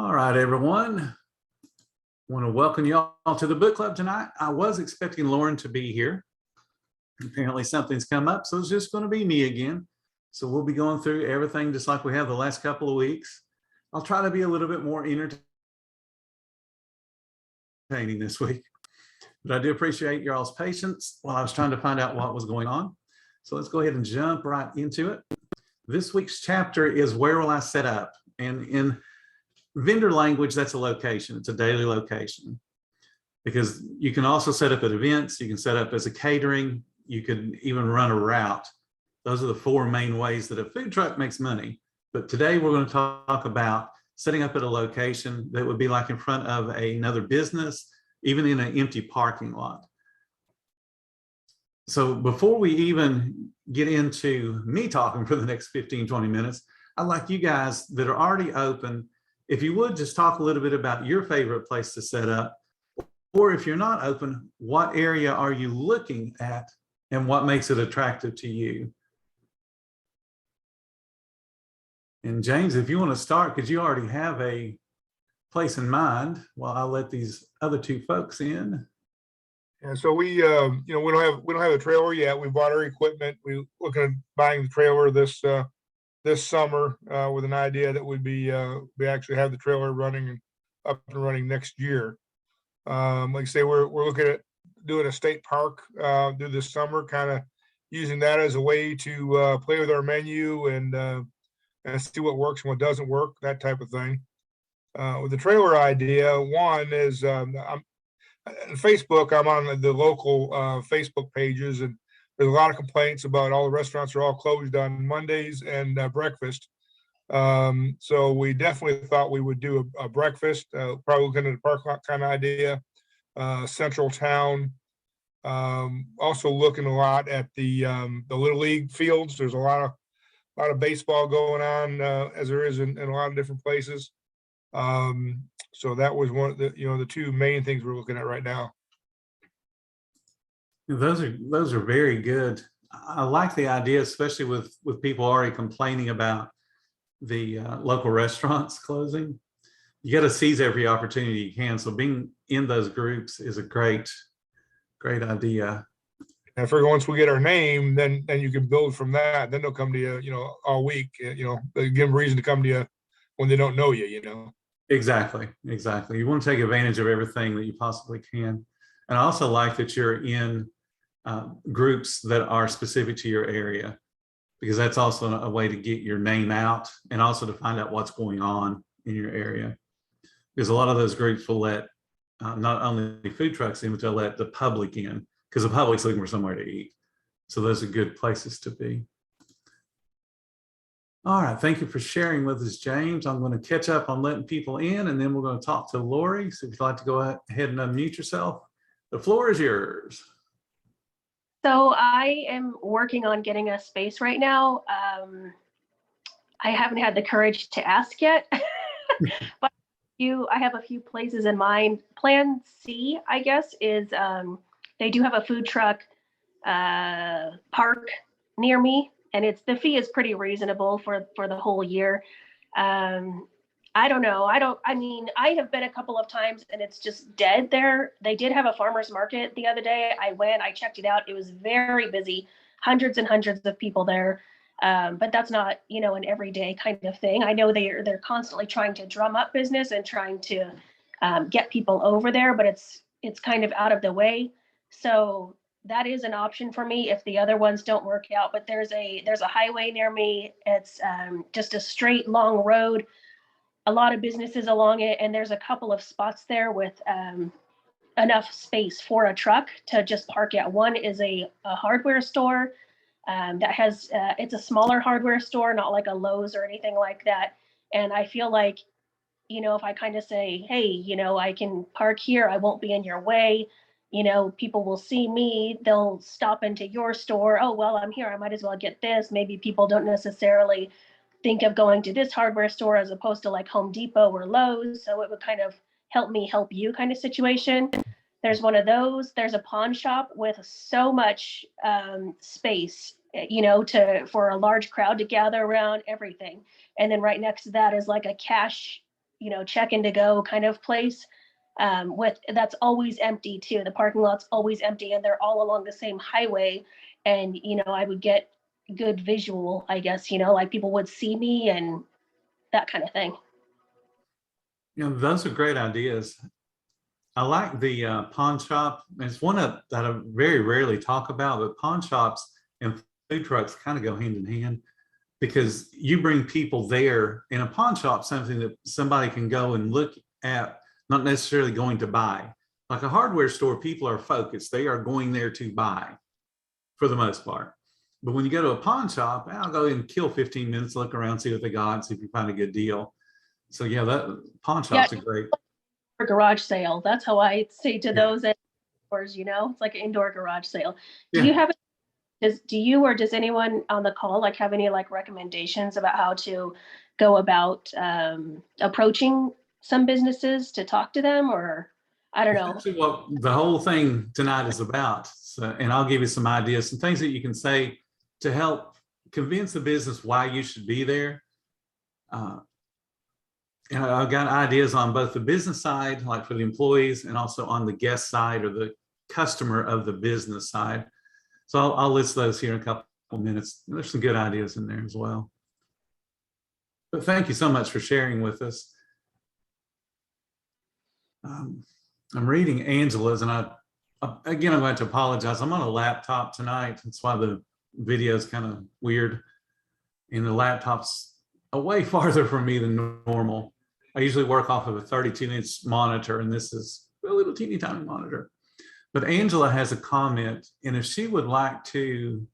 All right, everyone. I want to welcome you all to the book club tonight. I was expecting Lauren to be here. Apparently something's come up, so it's just going to be me again. So we'll be going through everything just like we have the last couple of weeks. I'll try to be a little bit more entertaining this week, but I do appreciate your all's patience while I was trying to find out what was going on. So let's go ahead and jump right into it. This week's chapter is Where Will I Set Up? And in vendor language, that's a location. It's a daily location, because you can also set up at events. You can set up as a catering. You could even run a route. Those are the four main ways that a food truck makes money. But today we're going to talk about setting up at a location that would be like in front of another business, even in an empty parking lot. So before we even get into me talking for the next 15, 20 minutes, I'd like you guys that are already open, if you would just talk a little bit about your favorite place to set up, or if you're not open, what area are you looking at and what makes it attractive to you? And James, if you want to start, because you already have a place in mind, while I'll let these other two folks in. And so we don't have a trailer yet. We bought our equipment. We're looking at buying the trailer this summer with an idea that we actually have the trailer running and up and running next year. Like I say, we're looking at doing a state park through this summer, kind of using that as a way to play with our menu and see what works and what doesn't work, that type of thing. With the trailer idea, one is on Facebook. I'm on the local Facebook pages, and there's a lot of complaints about all the restaurants are all closed on Mondays and breakfast. So we definitely thought we would do a breakfast, probably looking at a park lot kind of idea, central town. Also looking a lot at the Little League fields. There's a lot of baseball going on as there is in a lot of different places. So that was one of the two main things we're looking at right now. Those are very good. I like the idea, especially with people already complaining about the local restaurants closing. You got to seize every opportunity you can. So being in those groups is a great idea. And for once we get our name, then you can build from that. Then they'll come to you, all week. They give them reason to come to you when they don't know you. Exactly. You want to take advantage of everything that you possibly can. And I also like that you're in groups that are specific to your area, because that's also a way to get your name out and also to find out what's going on in your area. Because a lot of those groups will let not only food trucks in, but they'll let the public in, because the public's looking for somewhere to eat. So those are good places to be. All right, thank you for sharing with us, James. I'm going to catch up on letting people in, and then we're going to talk to Lori. So if you'd like to go ahead and unmute yourself, the floor is yours. So I am working on getting a space right now. I haven't had the courage to ask yet, but I have a few places in mind. Plan C, I guess, is they do have a food truck park near me, and the fee is pretty reasonable for the whole year. I don't know. I have been a couple of times and it's just dead there. They did have a farmer's market the other day. I went, I checked it out. It was very busy, hundreds and hundreds of people there. But that's not, an everyday kind of thing. I know they're constantly trying to drum up business and trying to get people over there, but it's kind of out of the way. So that is an option for me if the other ones don't work out. But there's a highway near me. It's just a straight long road, a lot of businesses along it, and there's a couple of spots there with enough space for a truck to just park at. One is a hardware store that has it's a smaller hardware store, not like a Lowe's or anything like that. And I feel like, if I kind of say, hey, I can park here, I won't be in your way, people will see me, they'll stop into your store. Oh, well, I'm here, I might as well get this. Maybe people don't necessarily think of going to this hardware store as opposed to like Home Depot or Lowe's. So it would kind of help me help you kind of situation. There's one of those. There's a pawn shop with so much space, for a large crowd to gather around, everything. And then right next to that is like a cash, check in to go kind of place. That's always empty too. The parking lot's always empty and they're all along the same highway. And, I would get good visual, I guess, like people would see me and that kind of thing. Those are great ideas. I like the pawn shop. It's one that I very rarely talk about, but pawn shops and food trucks kind of go hand in hand, because you bring people there in a pawn shop, something that somebody can go and look at, not necessarily going to buy. Like a hardware store, people are focused. They are going there to buy for the most part. But when you go to a pawn shop, I'll go and kill 15 minutes, look around, see what they got, see if you find a good deal. So yeah, that pawn shop's a great garage sale. That's how I say to those indoors, it's like an indoor garage sale. Do you have, do you or does anyone on the call like have any like recommendations about how to go about approaching some businesses to talk to them, or I don't know? Actually, what the whole thing tonight is about. So, and I'll give you some ideas, some things that you can say to help convince the business why you should be there. And I've got ideas on both the business side, like for the employees, and also on the guest side or the customer of the business side. So I'll list those here in a couple of minutes. There's some good ideas in there as well. But thank you so much for sharing with us. I'm reading Angela's, and again, I'm going to apologize. I'm on a laptop tonight. That's why the video is kind of weird. And the laptop's way farther from me than normal. I usually work off of a 32-inch monitor, and this is a little teeny tiny monitor. But Angela has a comment, and if she would like to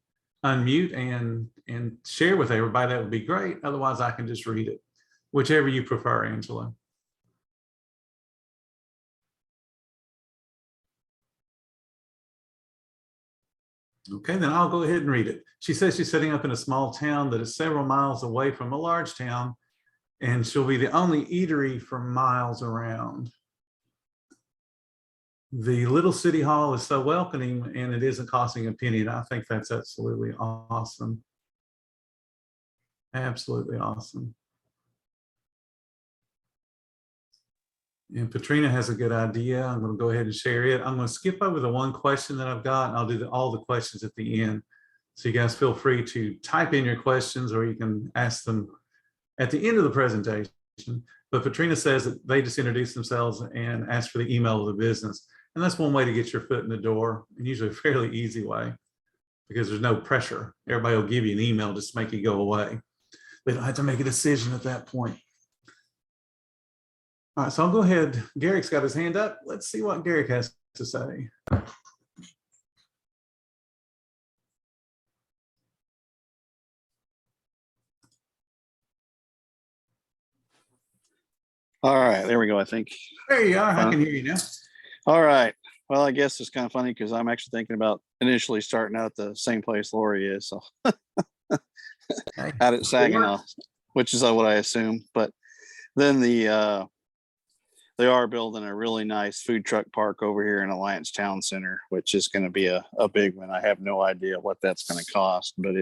unmute and share with everybody, that would be great. Otherwise, I can just read it, whichever you prefer, Angela. Okay, then I'll go ahead and read it. She says she's setting up in a small town that is several miles away from a large town, and she'll be the only eatery for miles around. The little city hall is so welcoming, and it isn't costing a penny. And I think that's absolutely awesome. Absolutely awesome. And Patrina has a good idea. I'm going to go ahead and share it. I'm going to skip over the one question that I've got, and I'll do all the questions at the end. So you guys feel free to type in your questions, or you can ask them at the end of the presentation. But Patrina says that they just introduce themselves and ask for the email of the business. And that's one way to get your foot in the door, and usually a fairly easy way, because there's no pressure. Everybody will give you an email just to make you go away. They don't have to make a decision at that point. All right, so I'll go ahead. Garrick's got his hand up. Let's see what Garrick has to say. All right, there we go, I think. There you are. I can hear you now. All right. Well, I guess it's kind of funny because I'm actually thinking about initially starting out the same place Lori is. So Okay. out at Saginaw, which is what I assume. But then they are building a really nice food truck park over here in Alliance Town Center, which is going to be a big one. I have no idea what that's going to cost, but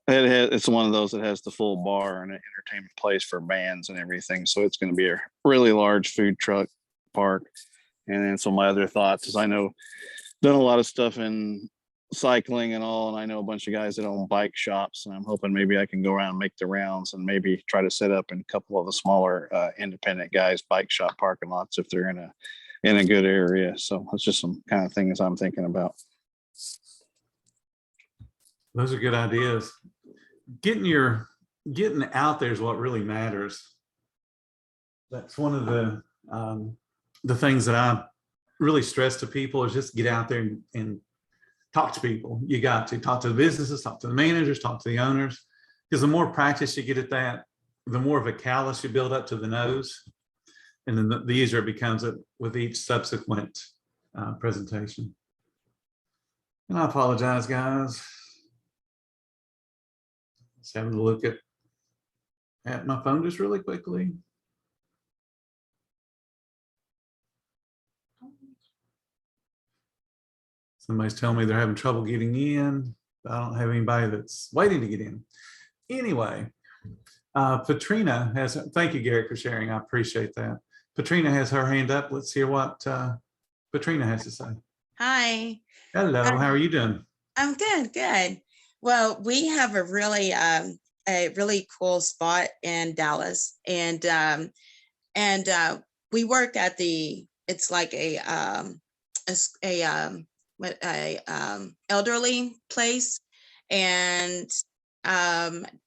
it's one of those that has the full bar and an entertainment place for bands and everything. So it's going to be a really large food truck park. And then some of my other thoughts is done a lot of stuff in cycling and all, and I know a bunch of guys that own bike shops, and I'm hoping maybe I can go around and make the rounds and maybe try to set up in a couple of the smaller independent guys bike shop parking lots if they're in a good area. So that's just some kind of things I'm thinking about. Those are good ideas. Getting out there is what really matters. That's one of the things that I really stress to people is just get out there and talk to people. You got to talk to the businesses, talk to the managers, talk to the owners, because the more practice you get at that, the more of a callus you build up to the nose, and then the easier it becomes with each subsequent presentation. And I apologize, guys. Just having to look at my phone just really quickly. Somebody's telling me they're having trouble getting in. I don't have anybody that's waiting to get in. Anyway, Patrina has, thank you, Gary, for sharing. I appreciate that. Patrina has her hand up. Let's hear what Patrina has to say. Hi, Hello, Hi. how are you doing? I'm good, good. Well, we have a really cool spot in Dallas, and we work at it's like a elderly place, and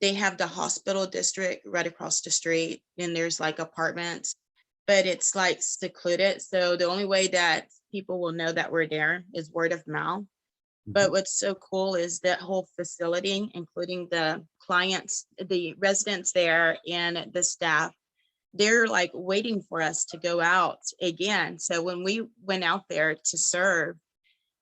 they have the hospital district right across the street, and there's like apartments, but it's like secluded. So the only way that people will know that we're there is word of mouth. But what's so cool is that whole facility, including the clients, the residents there, and the staff, they're like waiting for us to go out again. So when we went out there to serve,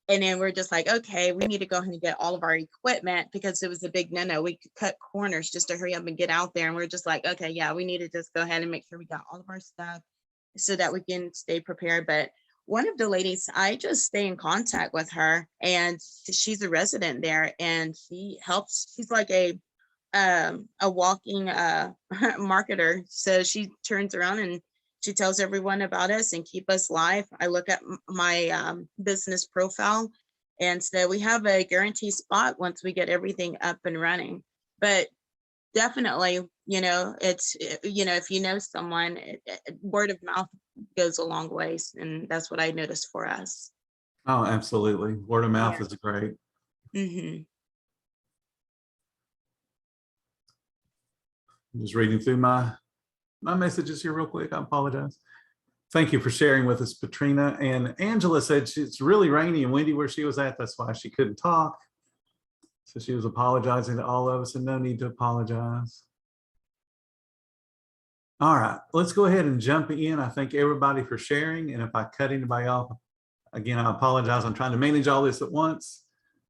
and then we're just like, okay, we need to go ahead and get all of our equipment, because it was a big no-no. We could cut corners just to hurry up and get out there. And we're just like, okay, yeah, we need to just go ahead and make sure we got all of our stuff so that we can stay prepared. But one of the ladies, I just stay in contact with her, and she's a resident there, and she helps. She's like a walking marketer. So she turns around and she tells everyone about us and keep us live. I look at my business profile, and so we have a guaranteed spot once we get everything up and running. But definitely, it's, if you know someone, word of mouth goes a long ways, and that's what I noticed for us. Oh, absolutely. Word of mouth Yeah. is great. Mm-hmm. I'm just reading through my messages here real quick. I apologize. Thank you for sharing with us, Patrina. And Angela said it's really rainy and windy where she was at. That's why she couldn't talk. So she was apologizing to all of us, and no need to apologize. All right, let's go ahead and jump in. I thank everybody for sharing. And if I cut anybody off, again, I apologize. I'm trying to manage all this at once,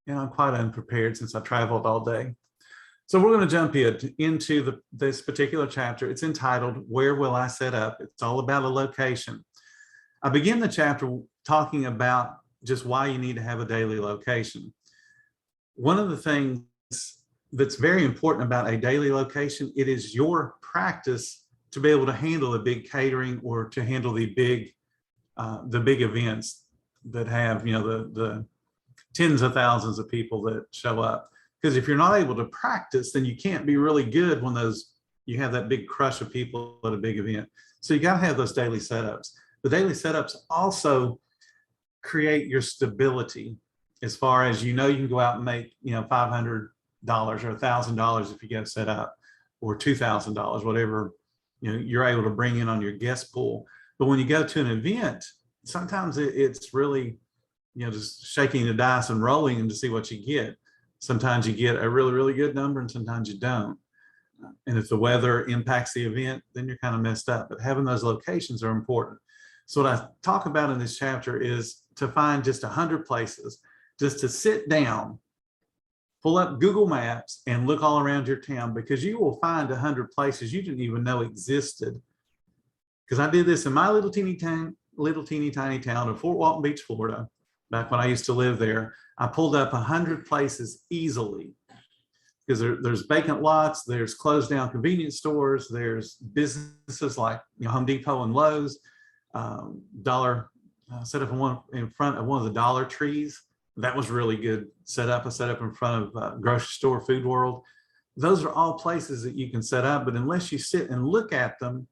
and I'm quite unprepared since I traveled all day. So we're going to jump into this particular chapter. It's entitled, Where Will I Set Up? It's all about a location. I begin the chapter talking about just why you need to have a daily location. One of the things that's very important about a daily location, it is your practice to be able to handle the big catering or to handle the big events that have, the tens of thousands of people that show up. Because if you're not able to practice, then you can't be really good when you have that big crush of people at a big event. So you got to have those daily setups. The daily setups also create your stability, as far as you can go out and make $500 or $1,000 if you get set up, or $2,000, whatever you're able to bring in on your guest pool. But when you go to an event, sometimes it's really just shaking the dice and rolling and to see what you get. Sometimes you get a really, really good number, and sometimes you don't. And if the weather impacts the event, then you're kind of messed up. But having those locations are important. So what I talk about in this chapter is to find just 100 places, just to sit down, pull up Google Maps and look all around your town, because you will find 100 places you didn't even know existed. Because I did this in my little teeny tiny town of Fort Walton Beach, Florida. Back when I used to live there, I pulled up 100 places easily, because there's vacant lots, there's closed down convenience stores, there's businesses like Home Depot and Lowe's, Dollar set up in front of one of the Dollar Trees. That was really good setup. I set up in front of grocery store, Food World. Those are all places that you can set up, but unless you sit and look at them,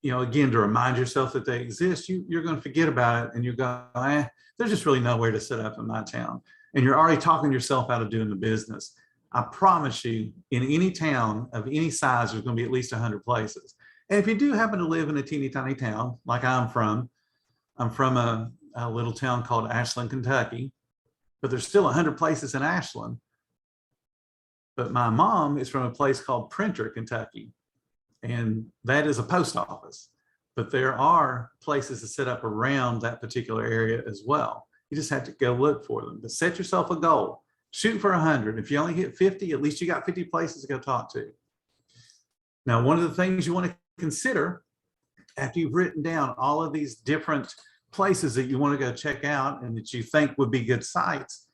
again, to remind yourself that they exist, you're going to forget about it, and you go, there's just really nowhere to set up in my town. And you're already talking yourself out of doing the business. I promise you, in any town of any size, there's going to be at least 100 places. And if you do happen to live in a teeny tiny town, like I'm from a little town called Ashland, Kentucky, but there's still 100 places in Ashland. But my mom is from a place called Printer, Kentucky, and that is a post office. But there are places to set up around that particular area as well. You just have to go look for them. But set yourself a goal. Shoot for 100. If you only hit 50, at least you got 50 places to go talk to. Now, one of the things you want to consider after you've written down all of these different places that you want to go check out and that you think would be good sites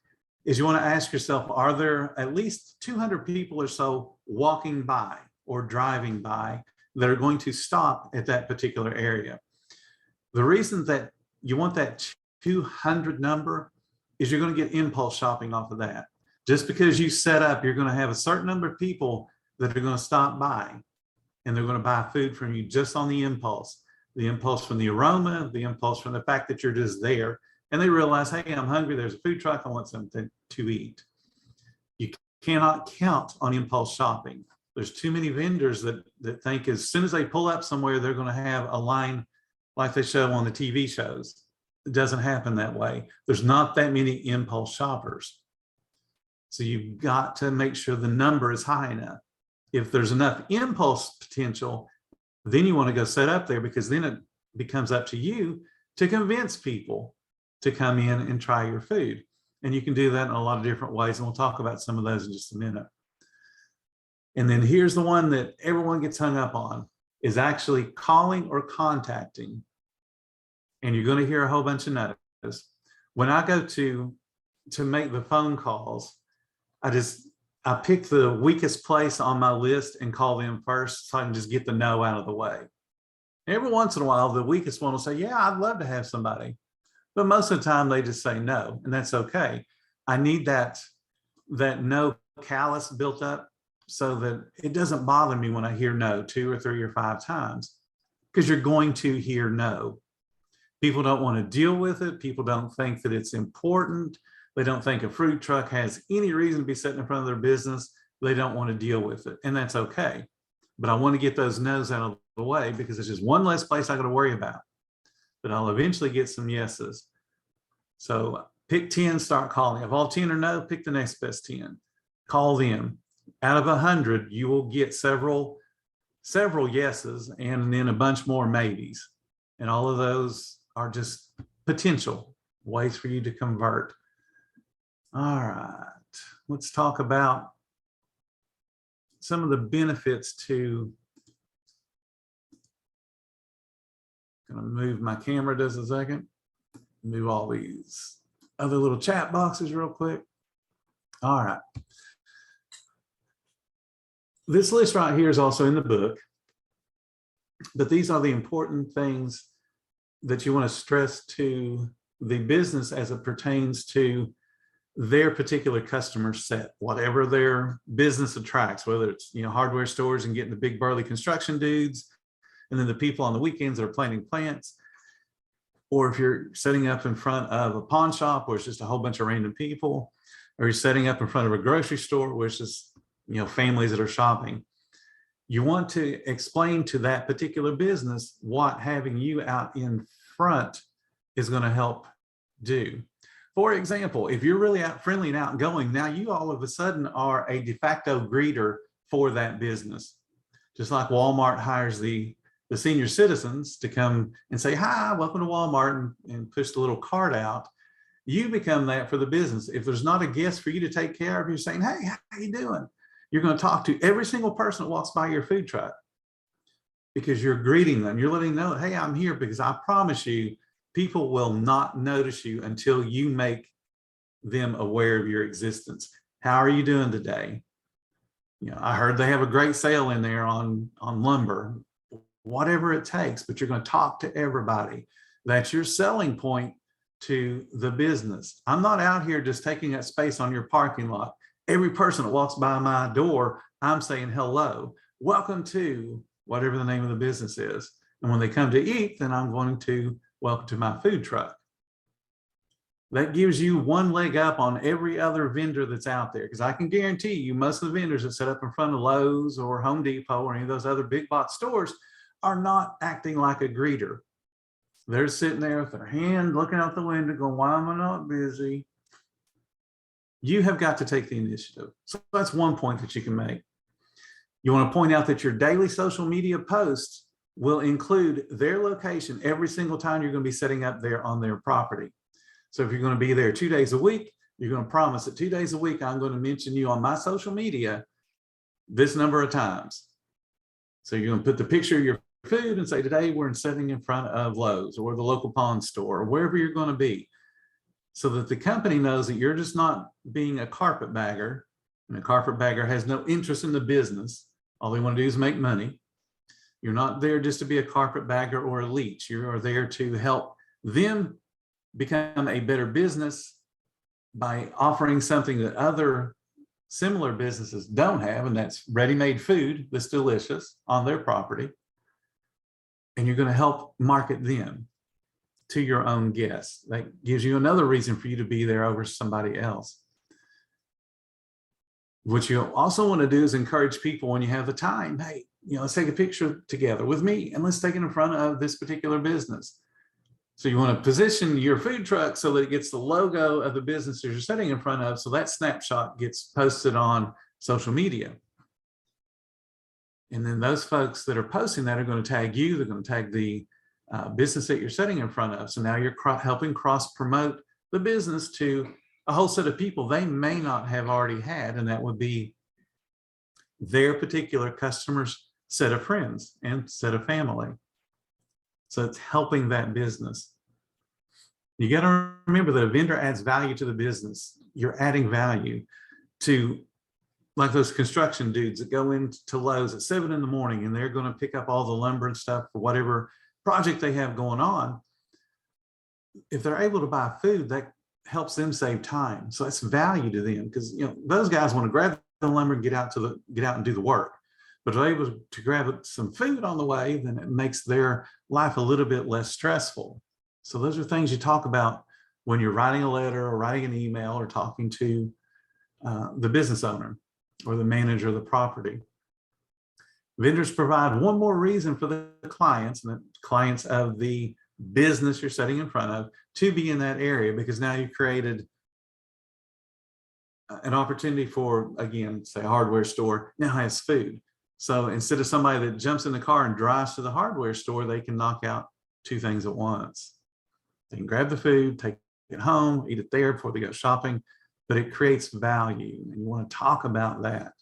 is you want to ask yourself, are there at least 200 people or so walking by? or driving by that are going to stop at that particular area. The reason that you want that 200 number is you're going to get impulse shopping off of that. Just because you set up, you're going to have a certain number of people that are going to stop by and they're going to buy food from you just on the impulse from the aroma, the impulse from the fact that you're just there. And they realize, hey, I'm hungry. There's a food truck. I want something to eat. You cannot count on impulse shopping. There's too many vendors that think as soon as they pull up somewhere, they're going to have a line like they show on the TV shows. It doesn't happen that way. There's not that many impulse shoppers. So you've got to make sure the number is high enough. If there's enough impulse potential, then you want to go set up there, because then it becomes up to you to convince people to come in and try your food. And you can do that in a lot of different ways. And we'll talk about some of those in just a minute. And then here's the one that everyone gets hung up on, is actually calling or contacting. And you're going to hear a whole bunch of no's. When I go to make the phone calls, I pick the weakest place on my list and call them first so I can just get the no out of the way. Every once in a while, the weakest one will say, yeah, I'd love to have somebody. But most of the time they just say no, and that's okay. I need that no callus built up so that it doesn't bother me when I hear no 2 or 3 or 5 times, because you're going to hear no. People don't want to deal with it. People don't think that it's important. They don't think a fruit truck has any reason to be sitting in front of their business. They don't want to deal with it, and that's okay. But I want to get those no's out of the way, because it's just one less place I got to worry about. But I'll eventually get some yeses. So pick 10, start calling. If all 10 are no, pick the next best 10. Call them. Out of 100, you will get several yeses and then a bunch more maybes. And all of those are just potential ways for you to convert. All right, let's talk about some of the benefits to, gonna move my camera just a second, move all these other little chat boxes real quick. All right. This list right here is also in the book, but these are the important things that you want to stress to the business as it pertains to their particular customer set, whatever their business attracts, whether it's, hardware stores and getting the big burly construction dudes, and then the people on the weekends that are planting plants, or if you're setting up in front of a pawn shop where it's just a whole bunch of random people, or you're setting up in front of a grocery store where it's just, families that are shopping. You want to explain to that particular business what having you out in front is going to help do. For example, if you're really friendly and outgoing, now you all of a sudden are a de facto greeter for that business. Just like Walmart hires the senior citizens to come and say, hi, welcome to Walmart, and push the little card out. You become that for the business. If there's not a guest for you to take care of, you're saying, hey, how you doing? You're going to talk to every single person that walks by your food truck, because you're greeting them. You're letting them know, hey, I'm here, because I promise you, people will not notice you until you make them aware of your existence. How are you doing today? I heard they have a great sale in there on lumber, whatever it takes, but you're going to talk to everybody. That's your selling point to the business. I'm not out here just taking up space on your parking lot. Every person that walks by my door, I'm saying hello, welcome to whatever the name of the business is. And when they come to eat, then I'm going to welcome to my food truck. That gives you one leg up on every other vendor that's out there, because I can guarantee you most of the vendors that set up in front of Lowe's or Home Depot or any of those other big box stores are not acting like a greeter. They're sitting there with their hand looking out the window going, why am I not busy? You have got to take the initiative. So that's one point that you can make. You want to point out that your daily social media posts will include their location every single time you're going to be setting up there on their property. So if you're going to be there 2 days a week, you're going to promise that 2 days a week, I'm going to mention you on my social media this number of times. So you're going to put the picture of your food and say, today we're sitting in front of Lowe's or the local pawn store or wherever you're going to be, so that the company knows that you're just not being a carpetbagger, and a carpetbagger has no interest in the business. All they want to do is make money. You're not there just to be a carpetbagger or a leech. You are there to help them become a better business by offering something that other similar businesses don't have, and that's ready-made food that's delicious on their property. And you're going to help market them to your own guests. That gives you another reason for you to be there over somebody else. What you also want to do is encourage people when you have the time. Hey, let's take a picture together with me and let's take it in front of this particular business. So you want to position your food truck so that it gets the logo of the business that you're sitting in front of. So that snapshot gets posted on social media. And then those folks that are posting that are going to tag you. They're going to tag the business that you're sitting in front of. So now you're helping cross promote the business to a whole set of people they may not have already had. And that would be their particular customers' set of friends and set of family. So it's helping that business. You got to remember that a vendor adds value to the business. You're adding value to, like those construction dudes that go into Lowe's at 7 in the morning and they're going to pick up all the lumber and stuff for whatever project they have going on. If they're able to buy food, that helps them save time. So it's value to them, because those guys want to grab the lumber and get out and do the work. But if they're able to grab some food on the way, then it makes their life a little bit less stressful. So those are things you talk about when you're writing a letter or writing an email or talking to the business owner or the manager of the property. Vendors provide one more reason for the clients, and the clients of the business you're sitting in front of, to be in that area, because now you've created an opportunity for, again, say a hardware store now has food. So instead of somebody that jumps in the car and drives to the hardware store, they can knock out two things at once. They can grab the food, take it home, eat it there before they go shopping, but it creates value, and you want to talk about that.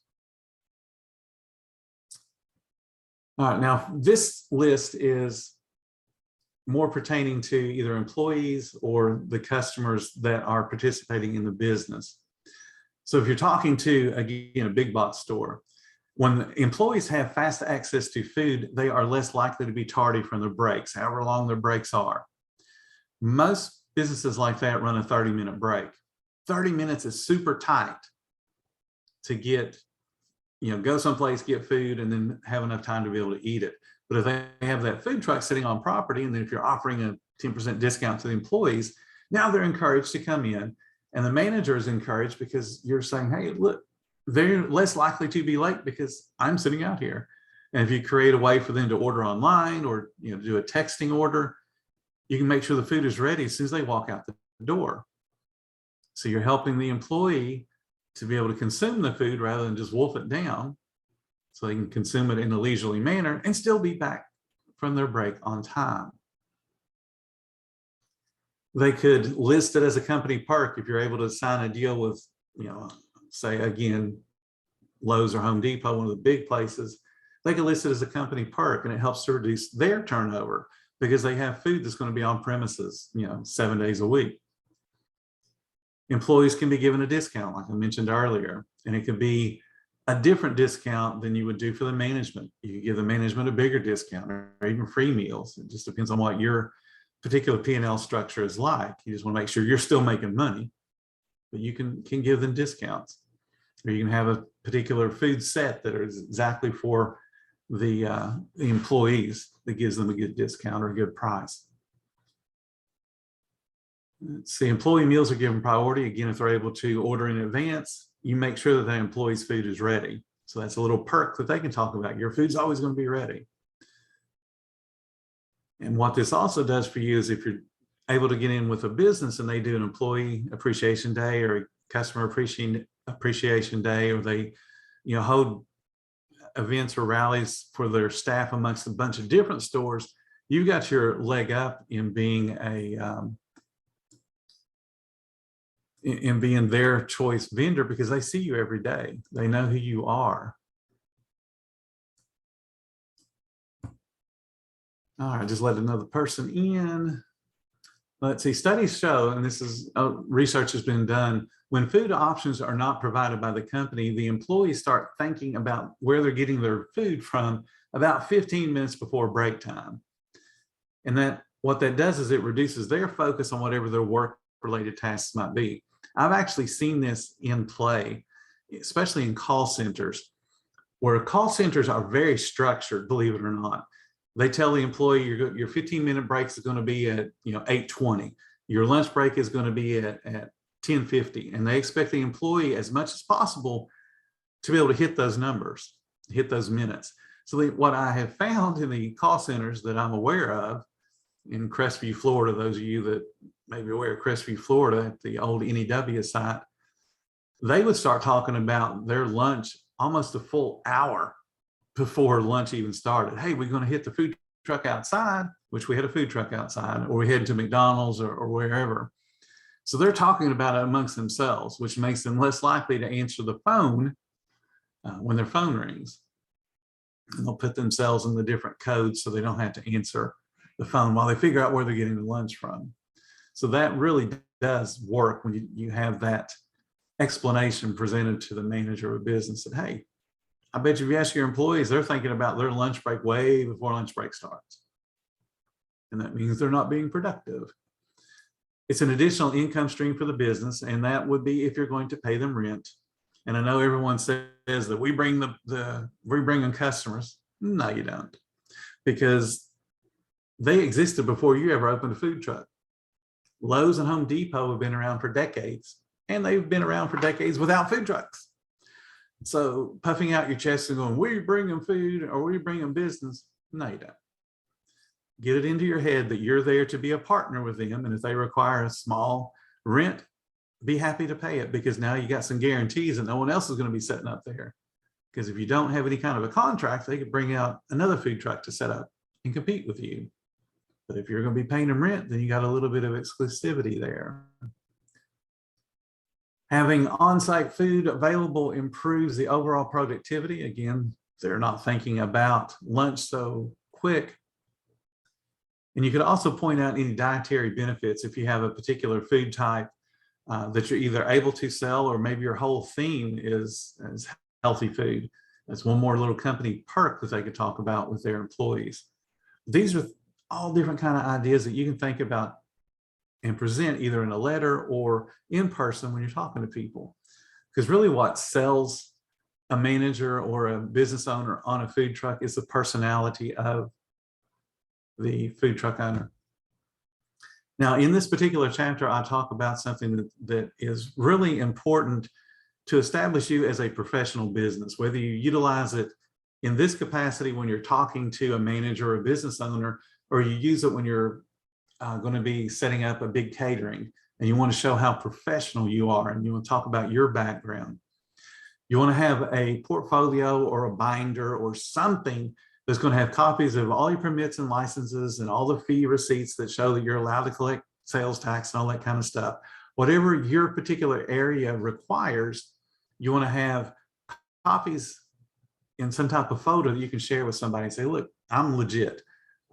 All right, now this list is more pertaining to either employees or the customers that are participating in the business. So if you're talking to, again, a big box store, when employees have fast access to food, they are less likely to be tardy from their breaks, however long their breaks are. Most businesses like that run a 30-minute break. 30 minutes is super tight to get, go someplace, get food, and then have enough time to be able to eat it. But if they have that food truck sitting on property, and then if you're offering a 10% discount to the employees, now they're encouraged to come in, and the manager is encouraged because you're saying, hey, look, they're less likely to be late because I'm sitting out here. And if you create a way for them to order online or do a texting order, you can make sure the food is ready as soon as they walk out the door. So you're helping the employee to be able to consume the food rather than just wolf it down, so they can consume it in a leisurely manner and still be back from their break on time. They could list it as a company perk if you're able to sign a deal with, say again, Lowe's or Home Depot, one of the big places. They could list it as a company perk, and it helps to reduce their turnover because they have food that's going to be on premises, 7 days a week. Employees can be given a discount, like I mentioned earlier, and it could be a different discount than you would do for the management. You could give the management a bigger discount or even free meals. It just depends on what your particular P&L structure is like. You just want to make sure you're still making money, but you can give them discounts. Or you can have a particular food set that is exactly for the employees that gives them a good discount or a good price. See, employee meals are given priority. Again, if they're able to order in advance, you make sure that the employee's food is ready. So that's a little perk that they can talk about. Your food's always going to be ready. And what this also does for you is if you're able to get in with a business and they do an employee appreciation day or a customer appreciation day, or they, hold events or rallies for their staff amongst a bunch of different stores, you've got your leg up in being their choice vendor because they see you every day. They know who you are. All right, just let another person in. Let's see, studies show, and this is research has been done, when food options are not provided by the company, the employees start thinking about where they're getting their food from about 15 minutes before break time. And that what that does is it reduces their focus on whatever their work-related tasks might be. I've actually seen this in play, especially in call centers, where call centers are very structured, believe it or not. They tell the employee your 15-minute break is going to be at 8:20. Your lunch break is going to be at 10:50, and they expect the employee as much as possible to be able to hit those numbers, hit those minutes. So what I have found in the call centers that I'm aware of in Crestview, Florida, those of you that may be aware of Crestview, Florida, at the old NEW site, they would start talking about their lunch almost a full hour before lunch even started. Hey, we're going to hit the food truck outside, which we had a food truck outside, or we head to McDonald's or wherever. So they're talking about it amongst themselves, which makes them less likely to answer the phone when their phone rings. And they'll put themselves in the different codes so they don't have to answer the phone while they figure out where they're getting the lunch from. So that really does work when you have that explanation presented to the manager of a business that, hey, I bet you if you ask your employees, they're thinking about their lunch break way before lunch break starts. And that means they're not being productive. It's an additional income stream for the business, and that would be if you're going to pay them rent. And I know everyone says that we bring them customers. No, you don't, because they existed before you ever opened a food truck. Lowe's and Home Depot have been around for decades, and they've been around for decades without food trucks. So puffing out your chest and going, we bring them food or we bring them business. No, you don't. Get it into your head that you're there to be a partner with them. And if they require a small rent, be happy to pay it, because now you got some guarantees that no one else is going to be setting up there. Because if you don't have any kind of a contract, they could bring out another food truck to set up and compete with you. But if you're going to be paying them rent, then you got a little bit of exclusivity there. Having on-site food available improves the overall productivity. Again, they're not thinking about lunch so quick. And you could also point out any dietary benefits if you have a particular food type that you're either able to sell, or maybe your whole theme is healthy food. That's one more little company perk that they could talk about with their employees. These are all different kind of ideas that you can think about and present either in a letter or in person when you're talking to people. Because really what sells a manager or a business owner on a food truck is the personality of the food truck owner. Now, in this particular chapter, I talk about something that is really important to establish you as a professional business, whether you utilize it in this capacity when you're talking to a manager or a business owner, or you use it when you're going to be setting up a big catering and you want to show how professional you are and you want to talk about your background. You want to have a portfolio or a binder or something that's going to have copies of all your permits and licenses and all the fee receipts that show that you're allowed to collect sales tax and all that kind of stuff. Whatever your particular area requires, you want to have copies in some type of photo that you can share with somebody and say, look, I'm legit.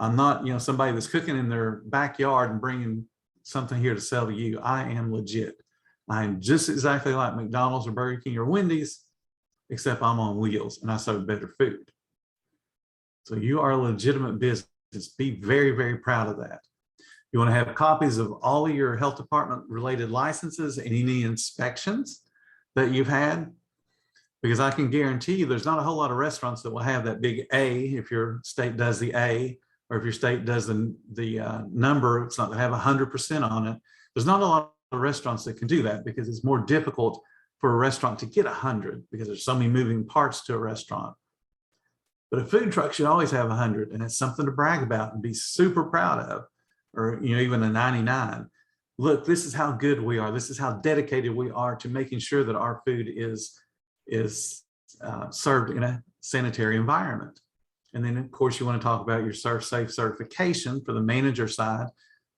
I'm not, somebody that's cooking in their backyard and bringing something here to sell to you. I am legit. I'm just exactly like McDonald's or Burger King or Wendy's, except I'm on wheels and I serve better food. So you are a legitimate business. Be very, very proud of that. You want to have copies of all of your health department related licenses and any inspections that you've had, because I can guarantee you there's not a whole lot of restaurants that will have that big A if your state does the A, or if your state does the number, it's not to have 100% on it. There's not a lot of restaurants that can do that, because it's more difficult for a restaurant to get 100 because there's so many moving parts to a restaurant. But a food truck should always have 100, and it's something to brag about and be super proud of, or even a 99. Look, this is how good we are. This is how dedicated we are to making sure that our food is served in a sanitary environment. And then, of course, you want to talk about your Serve Safe certification for the manager side.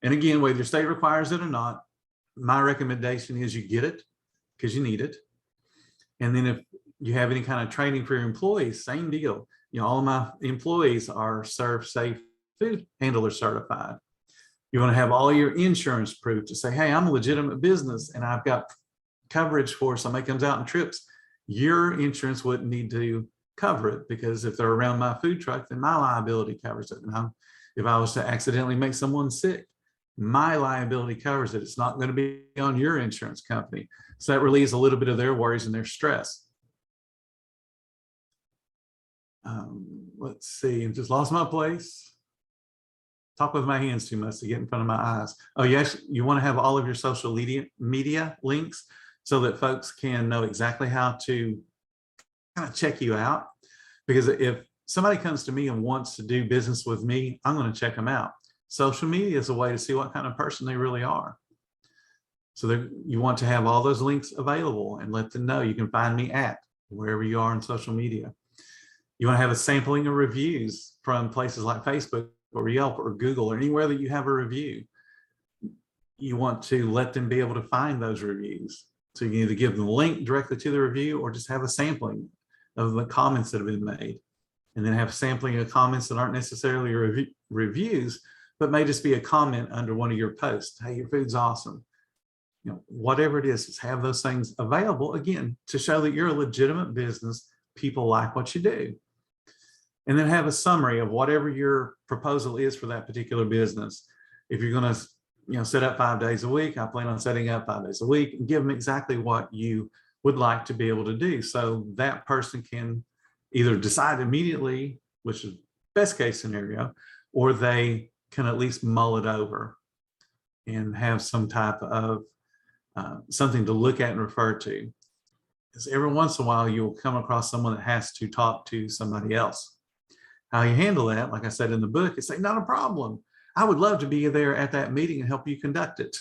And again, whether your state requires it or not, my recommendation is you get it because you need it. And then if you have any kind of training for your employees, same deal. All of my employees are Serve Safe food handler certified. You want to have all your insurance proof to say, hey, I'm a legitimate business and I've got coverage for somebody comes out and trips. Your insurance wouldn't need to cover it, because if they're around my food truck, then my liability covers it. And if I was to accidentally make someone sick, my liability covers it. It's not going to be on your insurance company. So that relieves a little bit of their worries and their stress. Let's see, I just lost my place. Talk with my hands too much to get in front of my eyes. Oh, yes, you want to have all of your social media links so that folks can know exactly how to kind of check you out. Because if somebody comes to me and wants to do business with me, I'm going to check them out. Social media is a way to see what kind of person they really are. So you want to have all those links available and let them know you can find me at wherever you are on social media. You want to have a sampling of reviews from places like Facebook or Yelp or Google or anywhere that you have a review. You want to let them be able to find those reviews. So you can either give them a link directly to the review or just have a sampling of the comments that have been made. And then have a sampling of comments that aren't necessarily reviews, but may just be a comment under one of your posts. Hey, your food's awesome. You know, whatever it is, just have those things available, again, to show that you're a legitimate business. People like what you do. And then have a summary of whatever your proposal is for that particular business. If you're going to set up 5 days a week, I plan on setting up 5 days a week, and give them exactly what you would like to be able to do. So that person can either decide immediately, which is best case scenario, or they can at least mull it over and have some type of something to look at and refer to. Because every once in a while, you'll come across someone that has to talk to somebody else. How you handle that, like I said in the book, is say, not a problem. I would love to be there at that meeting and help you conduct it.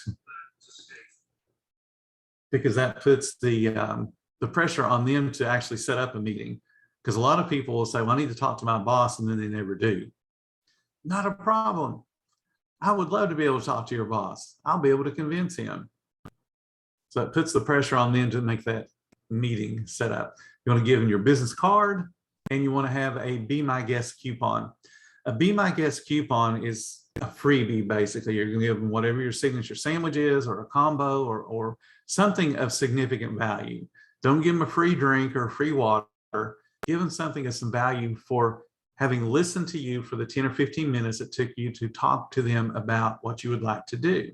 Because that puts the pressure on them to actually set up a meeting. Because a lot of people will say, well, I need to talk to my boss, and then they never do. Not a problem. I would love to be able to talk to your boss. I'll be able to convince him. So it puts the pressure on them to make that meeting set up. You want to give them your business card, and you want to have a Be My Guest coupon. A Be My Guest coupon is a freebie, basically. You're going to give them whatever your signature sandwich is, or a combo, or something of significant value. Don't give them a free drink or free water. Give them something of some value for having listened to you for the 10 or 15 minutes it took you to talk to them about what you would like to do.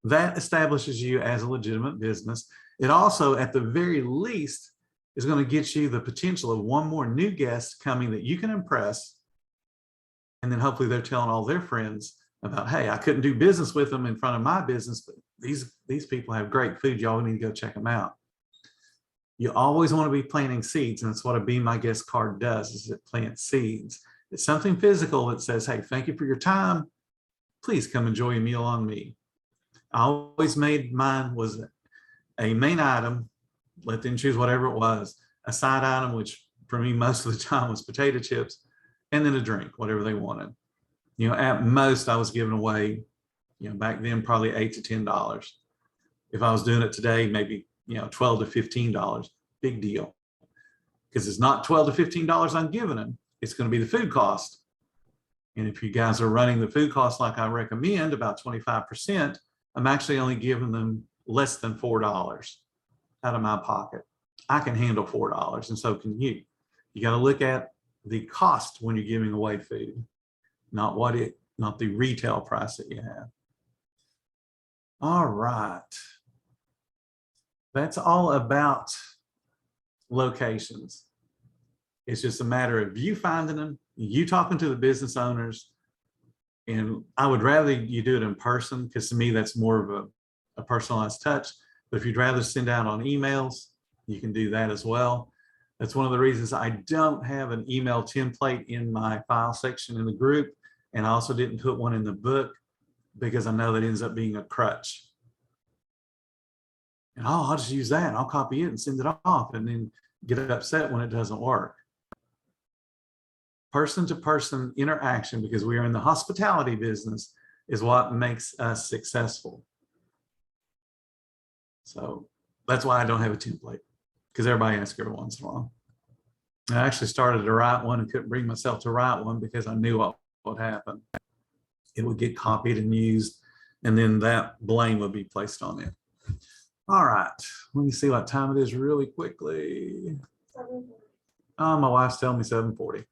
That establishes you as a legitimate business. It also, at the very least, is going to get you the potential of one more new guest coming that you can impress. And then hopefully they're telling all their friends about, hey, I couldn't do business with them in front of my business, but these people have great food. Y'all need to go check them out. You always want to be planting seeds, and that's what a Be My Guest card does, is it plants seeds. It's something physical that says, hey, thank you for your time. Please come enjoy a meal on me. I always made mine was a main item, let them choose whatever it was, a side item, which for me most of the time was potato chips, and then a drink, whatever they wanted. At most I was giving away, back then probably $8 to $10. If I was doing it today, maybe $12 to $15. Big deal. Because it's not $12 to $15 I'm giving them. It's going to be the food cost. And if you guys are running the food cost like I recommend, about 25%, I'm actually only giving them less than $4 out of my pocket. I can handle $4, and so can you. You got to look at the cost when you're giving away food, not the retail price that you have. All right. That's all about locations. It's just a matter of you finding them, you talking to the business owners, and I would rather you do it in person, because to me that's more of a personalized touch. But if you'd rather send out on emails, you can do that as well. That's one of the reasons I don't have an email template in my file section in the group, and I also didn't put one in the book, because I know that ends up being a crutch. And I'll just use that. I'll copy it and send it off, and then get upset when it doesn't work. Person-to-person interaction, because we are in the hospitality business, is what makes us successful. So that's why I don't have a template, because everybody asks every once in a while. I actually started to write one and couldn't bring myself to write one because I knew what would happen. it would get copied and used, and then that blame would be placed on it. All right, let me see what time it is really quickly. My wife's telling me 7:40.